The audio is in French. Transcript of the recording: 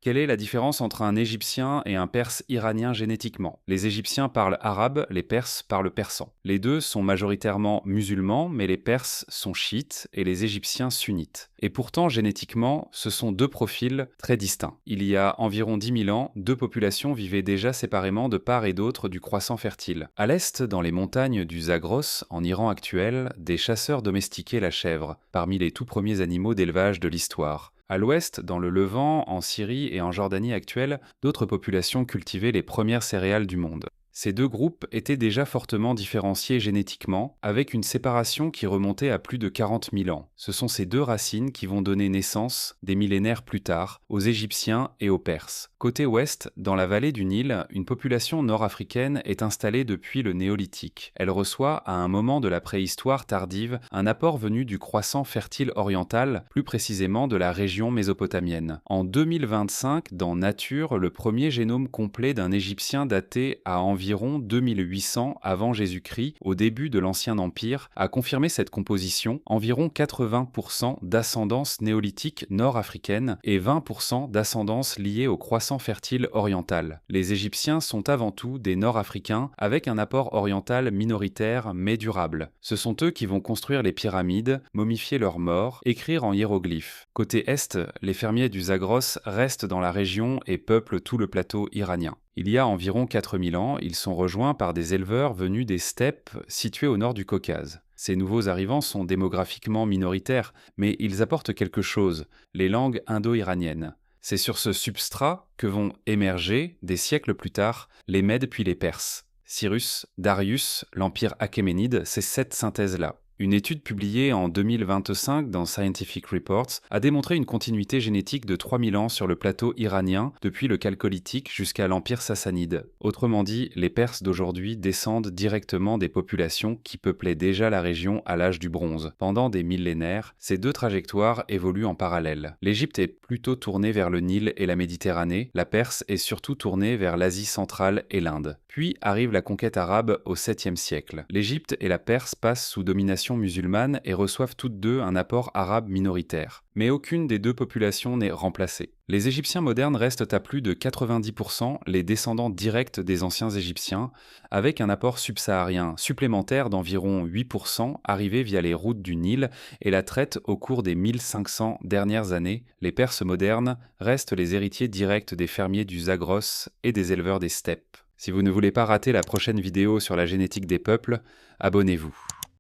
Quelle est la différence entre un Égyptien et un Perse iranien génétiquement? Les Égyptiens parlent arabe, les Perses parlent persan. Les deux sont majoritairement musulmans, mais les Perses sont chiites et les Égyptiens sunnites. Et pourtant, génétiquement, ce sont deux profils très distincts. Il y a environ 10 000 ans, deux populations vivaient déjà séparément de part et d'autre du croissant fertile. À l'est, dans les montagnes du Zagros, en Iran actuel, des chasseurs domestiquaient la chèvre, parmi les tout premiers animaux d'élevage de l'histoire. À l'ouest, dans le Levant, en Syrie et en Jordanie actuelle, d'autres populations cultivaient les premières céréales du monde. Ces deux groupes étaient déjà fortement différenciés génétiquement, avec une séparation qui remontait à plus de 40 000 ans. Ce sont ces deux racines qui vont donner naissance, des millénaires plus tard, aux Égyptiens et aux Perses. Côté ouest, dans la vallée du Nil, une population nord-africaine est installée depuis le Néolithique. Elle reçoit, à un moment de la préhistoire tardive, un apport venu du croissant fertile oriental, plus précisément de la région mésopotamienne. En 2025, dans Nature, le premier génome complet d'un Égyptien daté à environ 2800 avant Jésus-Christ, au début de l'Ancien Empire, a confirmé cette composition, environ 80% d'ascendance néolithique nord-africaine et 20% d'ascendance liée au croissant fertile oriental. Les Égyptiens sont avant tout des Nord-Africains avec un apport oriental minoritaire mais durable. Ce sont eux qui vont construire les pyramides, momifier leurs morts, écrire en hiéroglyphes. Côté est, les fermiers du Zagros restent dans la région et peuplent tout le plateau iranien. Il y a environ 4000 ans, ils sont rejoints par des éleveurs venus des steppes situées au nord du Caucase. Ces nouveaux arrivants sont démographiquement minoritaires, mais ils apportent quelque chose, les langues indo-iraniennes. C'est sur ce substrat que vont émerger, des siècles plus tard, les Mèdes puis les Perses. Cyrus, Darius, l'Empire achéménide, c'est cette synthèse-là. Une étude publiée en 2025 dans Scientific Reports a démontré une continuité génétique de 3000 ans sur le plateau iranien depuis le Chalcolithique jusqu'à l'Empire sassanide. Autrement dit, les Perses d'aujourd'hui descendent directement des populations qui peuplaient déjà la région à l'âge du bronze. Pendant des millénaires, ces deux trajectoires évoluent en parallèle. L'Égypte est plutôt tournée vers le Nil et la Méditerranée, la Perse est surtout tournée vers l'Asie centrale et l'Inde. Puis arrive la conquête arabe au 7e siècle. L'Égypte et la Perse passent sous domination musulmane et reçoivent toutes deux un apport arabe minoritaire. Mais aucune des deux populations n'est remplacée. Les Égyptiens modernes restent à plus de 90% les descendants directs des anciens Égyptiens, avec un apport subsaharien supplémentaire d'environ 8% arrivé via les routes du Nil et la traite au cours des 1500 dernières années. Les Perses modernes restent les héritiers directs des fermiers du Zagros et des éleveurs des steppes. Si vous ne voulez pas rater la prochaine vidéo sur la génétique des peuples, abonnez-vous.